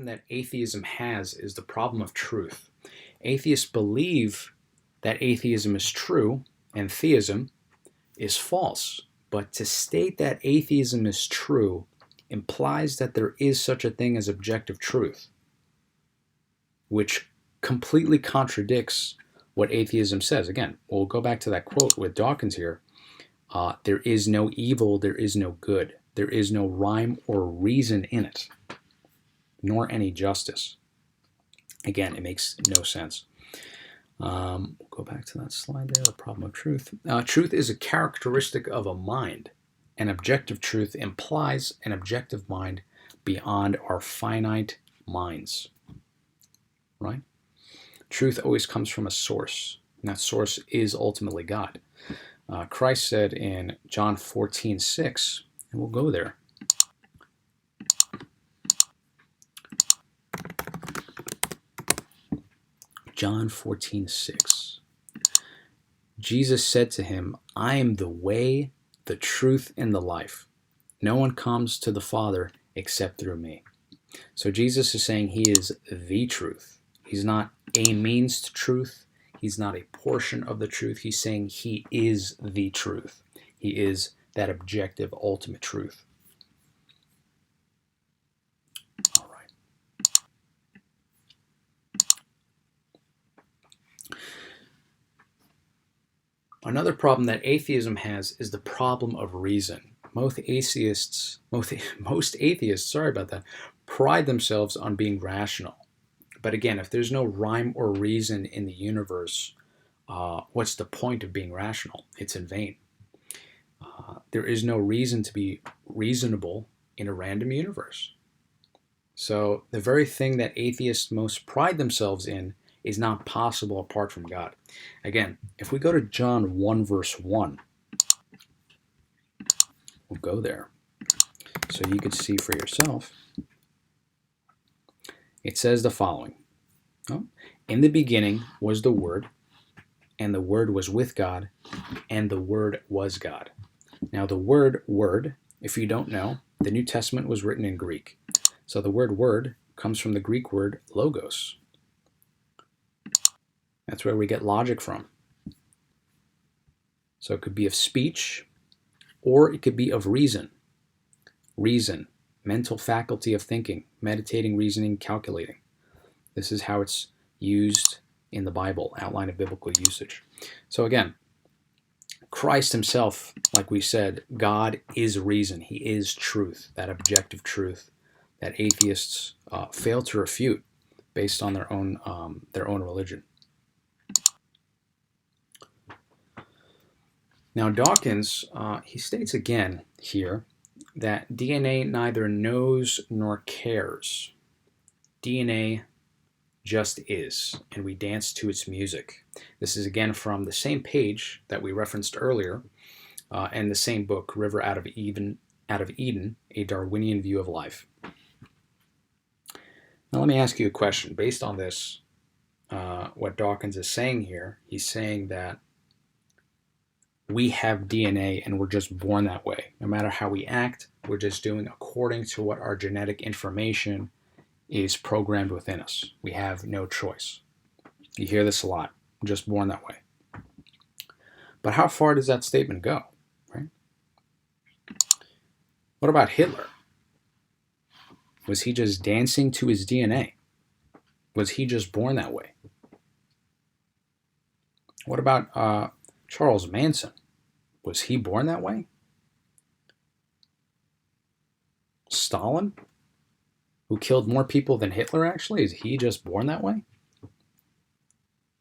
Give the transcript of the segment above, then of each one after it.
problem that atheism has is the problem of truth. Atheists believe that atheism is true and theism is false. But to state that atheism is true implies that there is such a thing as objective truth, which completely contradicts what atheism says. Again, we'll go back to that quote with Dawkins here. There is no evil, there is no good. There is no rhyme or reason in it, nor any justice. Again, it makes no sense. We'll go back to that slide there, the problem of truth. Truth is a characteristic of a mind. An objective truth implies an objective mind beyond our finite minds. Right? Truth always comes from a source, and that source is ultimately God. Christ said in John 14:6, and we'll go there. John 14:6. Jesus said to him, I am the way, the truth, and the life. No one comes to the Father except through me. So Jesus is saying he is the truth. He's not a means to truth. He's not a portion of the truth. He's saying he is the truth. He is that objective, ultimate truth. All right. Another problem that atheism has is the problem of reason. Most atheists, pride themselves on being rational. But again, if there's no rhyme or reason in the universe, what's the point of being rational? It's in vain. There is no reason to be reasonable in a random universe. So the very thing that atheists most pride themselves in is not possible apart from God. Again, if we go to John 1 verse 1, we'll go there so you could see for yourself. It says the following. In the beginning was the Word, and the Word was with God, and the Word was God. Now the word, if you don't know, the New Testament was written in Greek. So the word comes from the Greek word logos. That's where we get logic from. So it could be of speech, or it could be of reason. Reason, mental faculty of thinking, meditating, reasoning, calculating. This is how it's used in the Bible, outline of biblical usage. So again, Christ himself, like we said, God is reason. He is truth, that objective truth that atheists fail to refute based on their own religion. Now Dawkins, he states again here that DNA neither knows nor cares. DNA just is, and we dance to its music. This is again from the same page that we referenced earlier, and the same book, River Out of Eden, A Darwinian View of Life. Now let me ask you a question. Based on this, what Dawkins is saying here, he's saying that we have DNA and we're just born that way. No matter how we act, we're just doing according to what our genetic information is programmed within us. We have no choice. You hear this a lot. We're just born that way. But how far does that statement go? Right? What about Hitler? Was he just dancing to his DNA? Was he just born that way? What about Charles Manson? Was he born that way? Stalin, who killed more people than Hitler actually, is he just born that way?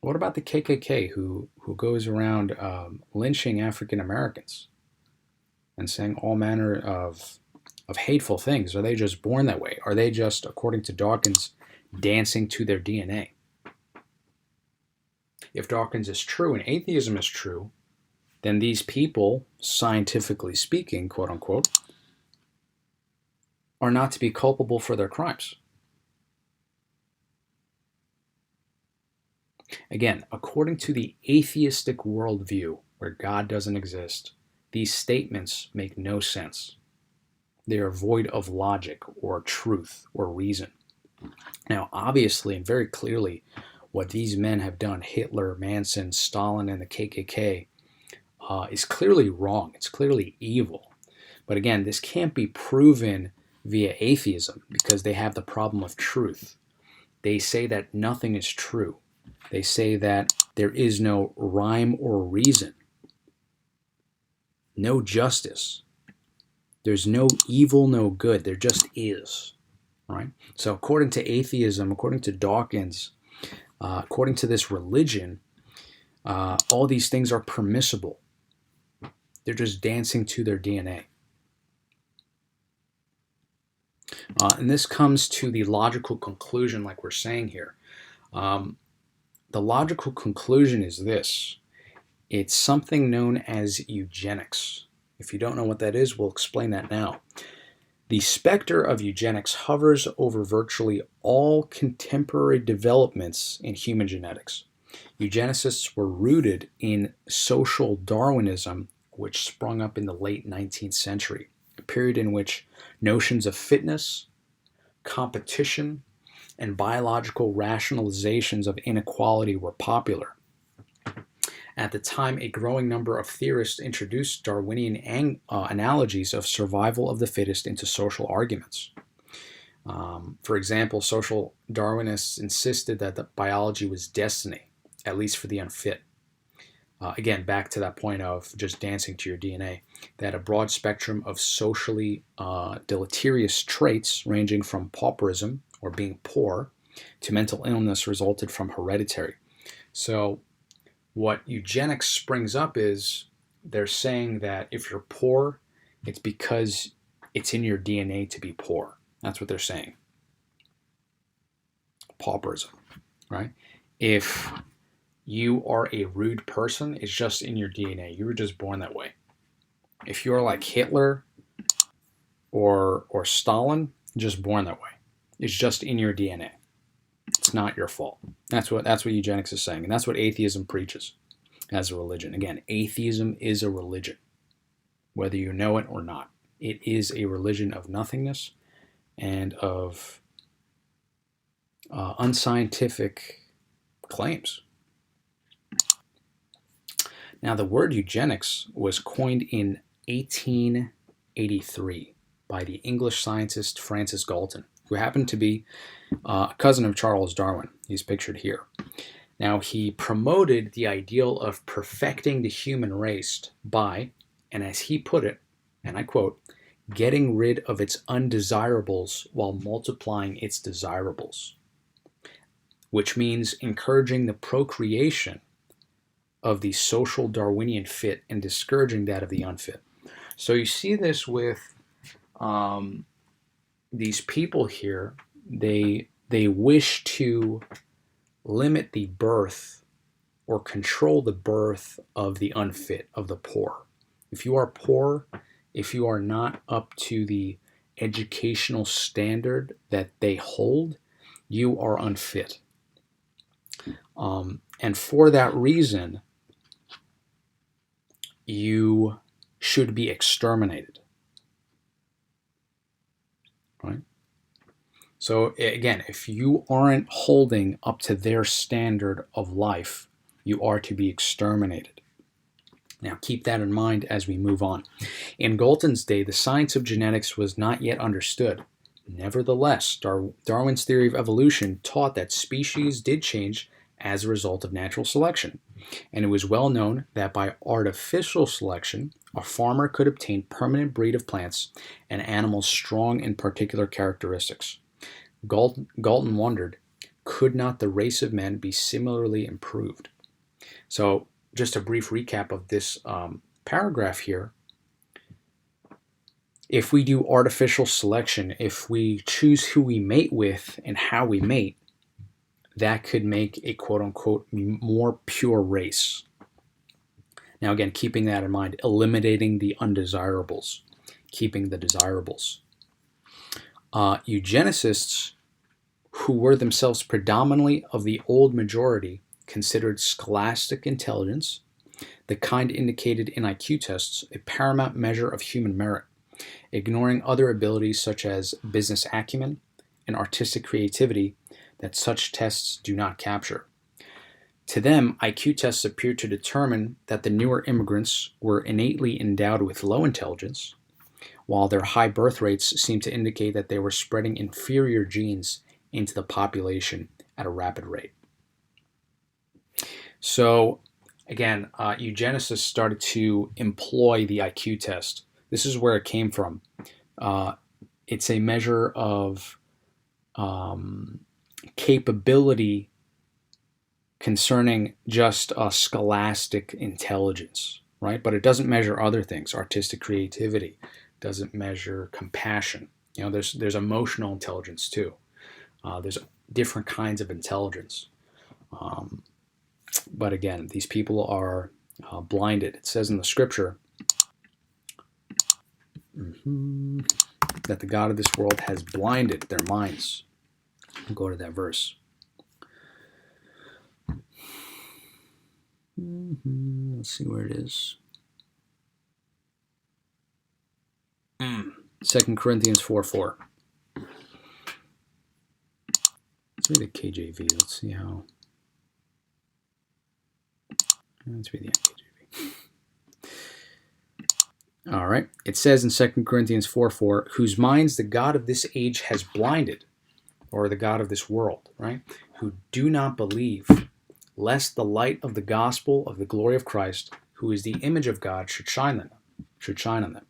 What about the KKK who goes around lynching African Americans and saying all manner of hateful things? Are they just born that way? Are they just, according to Dawkins, dancing to their DNA? If Dawkins is true and atheism is true, then these people, scientifically speaking, quote unquote, are not to be culpable for their crimes. Again, according to the atheistic worldview, where God doesn't exist, these statements make no sense. They are void of logic or truth or reason. Now, obviously and very clearly, what these men have done, Hitler, Manson, Stalin, and the KKK, is clearly wrong. It's clearly evil. But again, this can't be proven via atheism because they have the problem of truth. They say that nothing is true. They say that there is no rhyme or reason, no justice. There's no evil, no good. There just is. Right? So according to atheism, according to Dawkins, according to this religion, all these things are permissible. They're just dancing to their DNA. And this comes to the logical conclusion, like we're saying here. The logical conclusion is this. It's something known as eugenics. If you don't know what that is, we'll explain that now. The specter of eugenics hovers over virtually all contemporary developments in human genetics. Eugenicists were rooted in social Darwinism, which sprung up in the late 19th century, a period in which notions of fitness, competition, and biological rationalizations of inequality were popular. At the time, a growing number of theorists introduced Darwinian analogies of survival of the fittest into social arguments. For example, social Darwinists insisted that the biology was destiny, at least for the unfit. Again, back to that point of just dancing to your DNA, that a broad spectrum of socially deleterious traits ranging from pauperism, or being poor, to mental illness resulted from hereditary. So what eugenics springs up is they're saying that if you're poor, it's because it's in your DNA to be poor. That's what they're saying. Pauperism, right? If you are a rude person, it's just in your DNA. You were just born that way. If you're like Hitler or Stalin, just born that way. It's just in your DNA. It's not your fault. That's what eugenics is saying, and that's what atheism preaches as a religion. Again, atheism is a religion, whether you know it or not. It is a religion of nothingness and of unscientific claims. Now, the word eugenics was coined in 1883 by the English scientist Francis Galton, who happened to be a cousin of Charles Darwin. He's pictured here. Now, he promoted the ideal of perfecting the human race by, and as he put it, and I quote, getting rid of its undesirables while multiplying its desirables, which means encouraging the procreation of the social Darwinian fit and discouraging that of the unfit. So you see this with these people here. They wish to limit the birth or control the birth of the unfit, of the poor. If you are poor, if you are not up to the educational standard that they hold, you are unfit. And for that reason, you should be exterminated. Right? So again, if you aren't holding up to their standard of life, you are to be exterminated. Now keep that in mind as we move on. In Galton's day, the science of genetics was not yet understood. Nevertheless, Darwin's theory of evolution taught that species did change as a result of natural selection. And it was well known that by artificial selection, a farmer could obtain permanent breed of plants and animals strong in particular characteristics. Galton wondered, could not the race of men be similarly improved? So just a brief recap of this paragraph here. If we do artificial selection, if we choose who we mate with and how we mate, that could make a quote-unquote more pure race. Now again, keeping that in mind, eliminating the undesirables, keeping the desirables. Eugenicists, who were themselves predominantly of the old majority, considered scholastic intelligence, the kind indicated in IQ tests, a paramount measure of human merit, ignoring other abilities such as business acumen, and artistic creativity that such tests do not capture. To them, IQ tests appear to determine that the newer immigrants were innately endowed with low intelligence, while their high birth rates seem to indicate that they were spreading inferior genes into the population at a rapid rate. So, again, eugenicists started to employ the IQ test. This is where it came from. It's a measure of capability concerning just scholastic intelligence, right? But it doesn't measure other things, artistic creativity, doesn't measure compassion. You know, there's emotional intelligence too. There's different kinds of intelligence. But again, these people are blinded. It says in the scripture that the God of this world has blinded their minds. I'll go to that verse. Let's see where it is. 2 Corinthians 4:4. Let's read the KJV. Let's see how. Let's read the NKJV. All right. It says in 2 Corinthians 4:4, whose minds the God of this age has blinded, or the God of this world, right? Who do not believe, lest the light of the gospel of the glory of Christ, who is the image of God, should shine on them.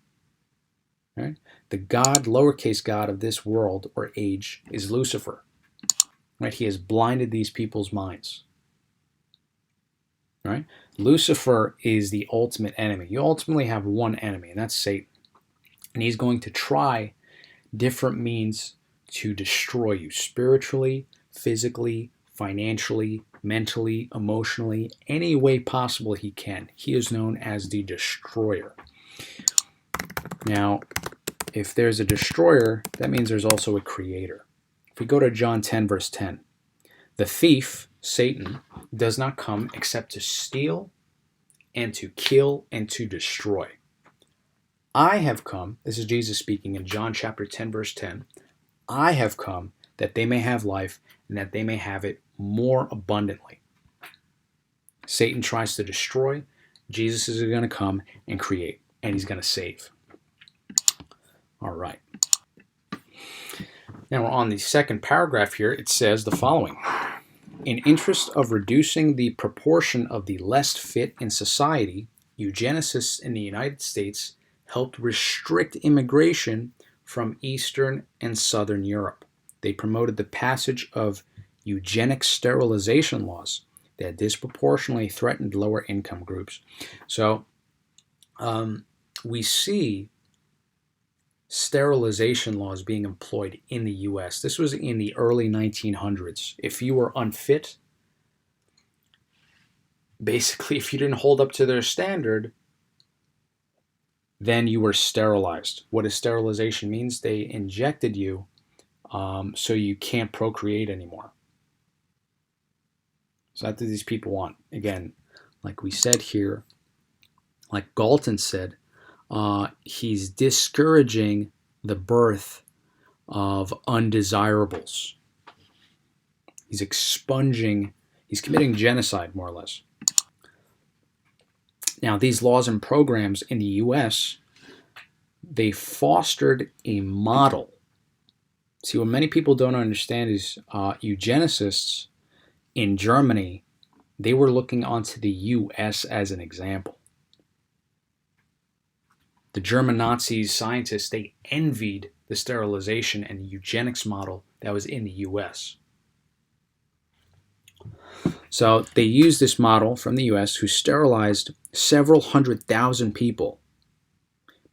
Right? The God, lowercase God of this world or age is Lucifer. Right? He has blinded these people's minds. Right? Lucifer is the ultimate enemy. You ultimately have one enemy, and that's Satan. And he's going to try different means to destroy you spiritually, physically, financially, mentally, emotionally, any way possible he can. He is known as the destroyer. Now, if there's a destroyer, that means there's also a creator. If we go to John 10, verse 10, the thief, Satan, does not come except to steal and to kill and to destroy. I have come, this is Jesus speaking in John chapter 10, verse 10, I have come that they may have life and that they may have it more abundantly. Satan tries to destroy. Jesus is going to come and create, and he's going to save. All right. Now we're on the second paragraph here. It says the following. In interest of reducing the proportion of the less fit in society, eugenicists in the United States helped restrict immigration from Eastern and Southern Europe. They promoted the passage of eugenic sterilization laws that disproportionately threatened lower income groups. So we see sterilization laws being employed in the U.S. This was in the early 1900s. If you were unfit, basically if you didn't hold up to their standard, then you were sterilized. What does sterilization means? They injected you so you can't procreate anymore. So that's what these people want. Again, like we said here, like Galton said, he's discouraging the birth of undesirables. He's expunging, he's committing genocide, more or less. Now, these laws and programs in the U.S., they fostered a model. See, what many people don't understand is eugenicists in Germany, they were looking onto the U.S. as an example. The German Nazi scientists, they envied the sterilization and eugenics model that was in the U.S. So they used this model from the U.S. who sterilized several 100,000 people,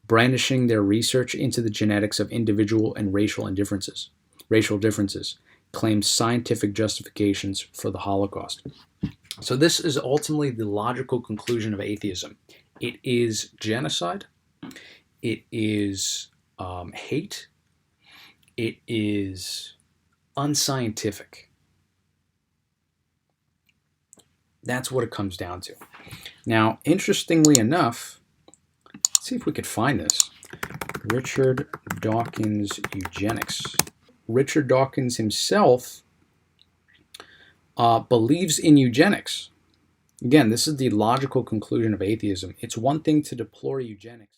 brandishing their research into the genetics of individual and racial differences, claimed scientific justifications for the Holocaust. So this is ultimately the logical conclusion of atheism. It is genocide. It is hate. It is unscientific. That's what it comes down to. Now, interestingly enough, let's see if we could find this. Richard Dawkins Eugenics. Richard Dawkins himself believes in eugenics. Again, this is the logical conclusion of atheism. It's one thing to deplore eugenics.